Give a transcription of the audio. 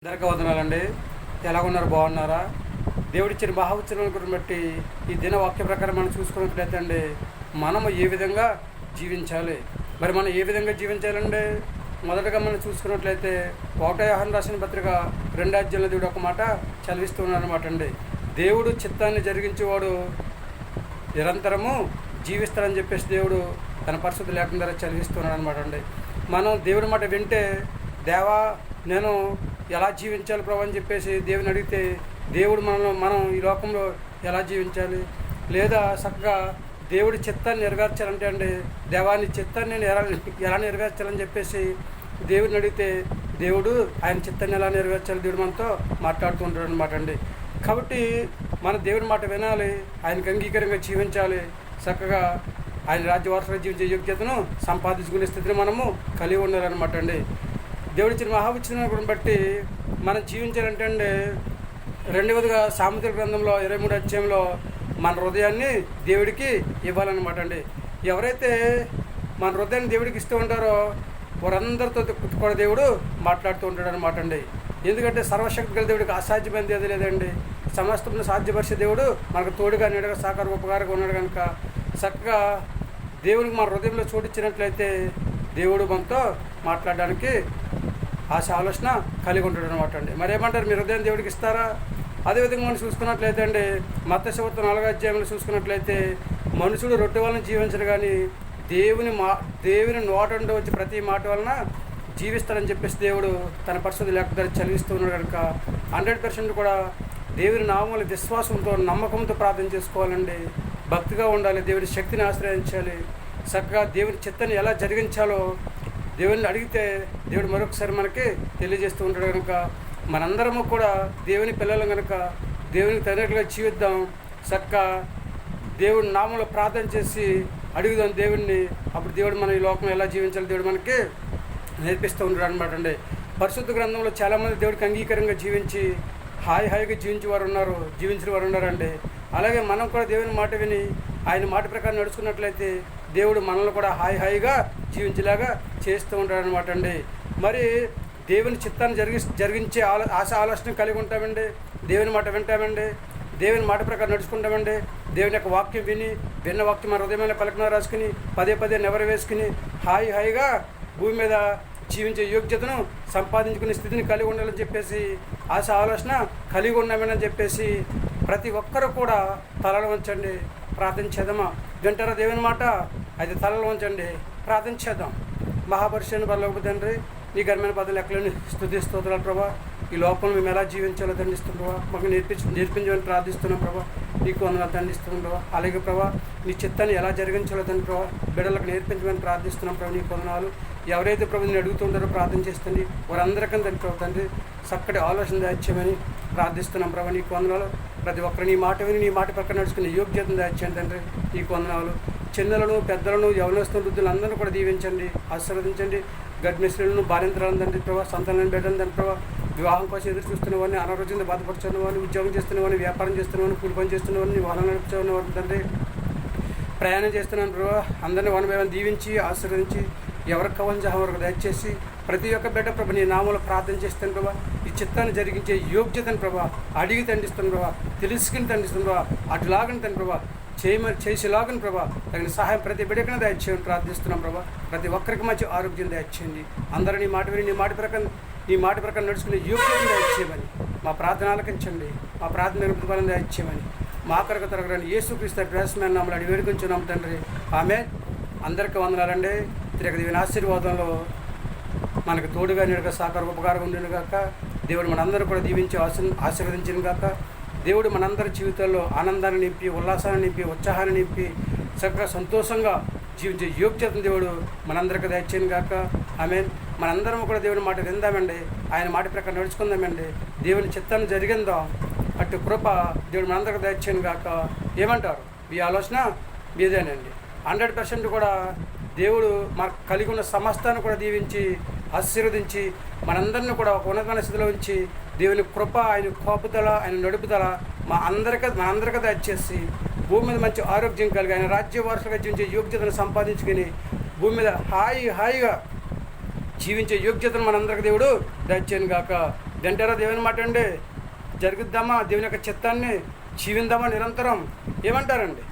అందరికీ వందనాలండి. ఎలా ఉన్నారు? బాగున్నారా? దేవుడిచ్చిన మహాఉచ్చరణను బట్టి ఈ దిన వాక్య ప్రకారం మనం చూసుకున్నట్లయితే అండి, మనము ఏ విధంగా జీవించాలి, మరి మనం ఏ విధంగా జీవించాలండి? మొదటగా మనం చూసుకున్నట్లయితే 1 యోహాను రాసిన పత్రిక 2వ అధ్యాయంలో దేవుడు ఒక మాట చదివిస్తున్నాడు అనమాట అండి. దేవుడు చిత్తాన్ని జరిగించేవాడు నిరంతరము జీవిస్తాడని చెప్పేసి దేవుడు తన పరిశుద్ధ లేఖనం ద్వారా చదివిస్తున్నాడు అనమాట అండి. మనం దేవుడి మాట వింటే, దేవా నేను ఎలా జీవించాలి ప్రభు అని చెప్పేసి దేవుని అడిగితే, దేవుడు మనం ఈ లోకంలో ఎలా జీవించాలి, లేదా చక్కగా దేవుడి చిత్తాన్ని నెరవేర్చాలంటే అండి, దేవాని చిత్తాన్ని నేను ఎలా నెరవేర్చాలని చెప్పేసి దేవుడిని అడిగితే, దేవుడు ఆయన చిత్తాన్ని ఎలా నెరవేర్చాలి దేవుడు మనతో మాట్లాడుతూ ఉంటాడు అనమాట అండి. కాబట్టి మన దేవుడి మాట వినాలి, ఆయనకు అంగీకారంగా జీవించాలి, చక్కగా ఆయన రాజ్యవారసుగా జీవించే యోగ్యతను సంపాదించుకునే స్థితిని మనము కలిగి ఉండాలన్నమాట అండి. దేవుడిచ్చిన మహాఉచ్చరణను బట్టి మనం జీవించాలంటే అండి, రెండవదిగా సామెతల గ్రంథంలో 23వ అధ్యాయంలో మన హృదయాన్ని దేవుడికి ఇవ్వాలన్నమాట అండి. ఎవరైతే మన హృదయాన్ని దేవుడికి ఇస్తూ ఉంటారో వారందరితో కూడా దేవుడు మాట్లాడుతూ ఉంటాడు అనమాట అండి. ఎందుకంటే సర్వశక్తి గల దేవుడికి అసాధ్యమైనది ఏది లేదండి. సమస్తమును సాధ్యపరిచే దేవుడు మనకు తోడుగా నీడగా సహకార ఉపకారంగా ఉన్నాడు కనుక చక్కగా దేవునికి మన హృదయంలో చోటిచ్చినట్లయితే దేవుడు మనతో మాట్లాడడానికి ఆశ ఆలోచన కలిగి ఉంటాడు అనమాట అండి. మరి ఏమంటారు, మీరు హృదయం దేవుడికి ఇస్తారా? అదేవిధంగా మనం చూసుకున్నట్లయితే అండి, మత్తయి సువార్త 4వ అధ్యాయంలో చూసుకున్నట్లయితే, మనుషుడు రొట్టె వలన జీవించడు కానీ దేవుని నోట నుండి వచ్చి ప్రతి మాట వలన జీవిస్తాడని చెప్పేసి దేవుడు తన పరిశుద్ధ లేఖ ద్వారా చదివిస్తూ ఉన్నాడు కనుక 100% కూడా దేవుని నామముల విశ్వాసంతో నమ్మకంతో ప్రార్థన చేసుకోవాలండి. భక్తిగా ఉండాలి, దేవుని శక్తిని ఆశ్రయించాలి, చక్కగా దేవుని చిత్తాన్ని ఎలా జరిగించాలో దేవుని అడిగితే దేవుడు మరొకసారి మనకి తెలియజేస్తూ ఉంటాడు కనుక మనందరము కూడా దేవుని పిల్లలు కనుక దేవునికి తగినట్లుగా జీవిద్దాం. చక్కగా దేవుడి నామంలో ప్రార్థన చేసి అడుగుదాం దేవుడిని. అప్పుడు దేవుడు మన ఈ లోకంలో ఎలా జీవించాలి దేవుడు మనకి నేర్పిస్తూ ఉంటాడు అనమాట అండి. పరిశుద్ధ గ్రంథంలో చాలామంది దేవుడికి అంగీకారంగా జీవించి హాయిగా జీవించిన వారు ఉన్నారండి. అలాగే మనం కూడా దేవుని మాట విని ఆయన మాట ప్రకారం నడుచుకున్నట్లయితే దేవుడు మనల్ని కూడా హాయిగా జీవించేలాగా చేస్తూ ఉంటాడు అనమాట అండి. మరి దేవుని చిత్తాన్ని జరిగించే ఆశ ఆలోచన కలిగి ఉంటామండి, దేవుని మాట వింటామండి, దేవుని మాట ప్రకారం నడుచుకుంటామండి. దేవుని యొక్క వాక్యం విన్న వాక్యం మన హృదయమైన పలకన రాసుకుని పదే నెవరు వేసుకుని హాయిగా భూమి మీద జీవించే యోగ్యతను సంపాదించుకునే స్థితిని కలిగి ఉండాలని చెప్పేసి ఆశ ఆలోచన కలిగి ఉన్నామని చెప్పేసి ప్రతి ఒక్కరూ కూడా తలలు వంచండి, ప్రార్థించేద్దామా? వింటారా దేవుని మాట? అయితే తలలు వంచండి, ప్రార్థించేద్దాం. మహాపరిశుద్ధుని పరలోకపు తండ్రి, నీ ఘనమైన పదవులు ఎక్కలేని స్తుతి స్తోత్రాలు ప్రభా. ఈ లోకంలో మేము ఎలా జీవించాలో దండిస్తున్నాం ప్రభా, మాకు నేర్పించమని ప్రార్థిస్తున్నాం ప్రభా. నీకు వందనాలు దండిస్తున్నాం ప్రభా. అలాగే ప్రభా నీ చిత్తాన్ని ఎలా జరిగించాలో తండ్రి ప్రభా బిడ్డలకు నేర్పించమని ప్రార్థిస్తున్నాం ప్రభా. నీకు వందనాలు. ఎవరైతే ప్రభు నేను అడుగుతుంటారో ప్రార్థన చేస్తుంది వారందరికీ తండ్రి ప్రభు తండ్రి చక్కటి ఆలోచన దాచ్యమని ప్రార్థిస్తున్నాం ప్రభా. నీకు వందనాలు. ప్రతి ఒక్కరు నీ మాట విని నీ మాట పక్కన నడుచుకునే యోగ్యతను దాచ్చాను తండ్రి. నీకు వందనాలు. చిన్నలను పెద్దలను యవనస్తులను వృద్ధులందరూ కూడా దీవించండి, ఆశీర్వదించండి. గర్భిణీలను భార్యంతరాలను తండ్రి ప్రభావ, సంతానాన్ని బిడ్డలను తండ్రి ప్రభావ, వివాహం కోసం ఎదురు చూస్తున్న వారిని, అనారోగ్యంతో బాధపడుతున్న వారిని, ఉద్యోగం చేస్తున్న వారిని, వ్యాపారం చేస్తున్న వారిని, కూలి పని చేస్తున్న వారిని, వాహనం నడుపుతున్న వారిని తండ్రి, ప్రయాణం చేస్తున్నాను ప్రభావ, అందరినీ వనభేవాన్ని దీవించి ఆశీర్వదించి ఎవరికి కావాలని సహా వరకు దయచేసి ప్రతి ఒక్క బిడ్డ ప్రభు నీ నామంలో ప్రార్థన చేస్తాను ప్రభా. ఈ చిత్తాన్ని జరిగించే యోగ్యతను ప్రభా అడిగి తండిస్తాను ప్రభా, తెలుసుకుని తండిస్తాను ప్రభా, అటులాగని తండ్రి ప్రభా చేసేలాగని ప్రభా తగిన సహాయం ప్రతి బిడ్డకైనా దయచేయని ప్రార్థిస్తున్నాం ప్రభా. ప్రతి ఒక్కరికి మంచి ఆరోగ్యం దయచేయండి. అందరూ నీ మాట విని నీ మాట ప్రకారం నడుచుకునే యోగ్యతను దయచేయమని మా ప్రార్థన ఆలకించండి. మా ప్రార్థన ప్రతిఫలం దయచేయమని మా కొరకు తరగని యేసుక్రీస్తు ప్రవేశమైన నామములో అడిగి వేడుకొంచున్నాం తండ్రి. ఆమేన్. అందరికీ వందనాలండి. తిరిగి దీని ఆశీర్వాదంలో మనకు తోడుగా నీడగా సహకార ఉపకారం ఉండిన గాక. దేవుడు మనందరూ కూడా దీవించి ఆశీర్వదించిన గాక. దేవుడు మనందరి జీవితాల్లో ఆనందాన్ని నింపి, ఉల్లాసాన్ని నింపి, ఉత్సాహాన్ని నింపి, చక్కగా సంతోషంగా జీవించే యోగ్యతను దేవుడు మనందరికీ దయచేయను గాక. ఆమేన్. మనందరం కూడా దేవుని మాట విందామండి, ఆయన మాట ప్రకారం నడుచుకుందామండి, దేవుని చిత్తాన్ని జరిగిందాం. అటు కృప దేవుడు మనందరికీ దయచేయను గాక. ఏమంటారు? మీ ఆలోచన మీదేనండి. 100% కూడా దేవుడు మనకు కలిగి ఉన్న సమస్తాన్ని కూడా దీవించి ఆశీర్వదించి మనందరినీ కూడా ఒక ఉన్నతమైన స్థితిలో ఉంచి దేవుని కృప, ఆయన కోపుదల, ఆయన నడుపుదల మనందరికీ దయచేసి భూమి మీద మంచి ఆరోగ్యం కలిగి ఆయన రాజ్య వారసులుగా జీవించే యోగ్యతను సంపాదించుకొని భూమి మీద హాయిగా జీవించే యోగ్యతను మనందరికీ దేవుడు దయచేయను గాక. వింటారా దేవుని మాట అండి? జరుగుద్దామా దేవుని యొక్క చిత్తాన్ని జీవిందామా నిరంతరం? ఏమంటారండి?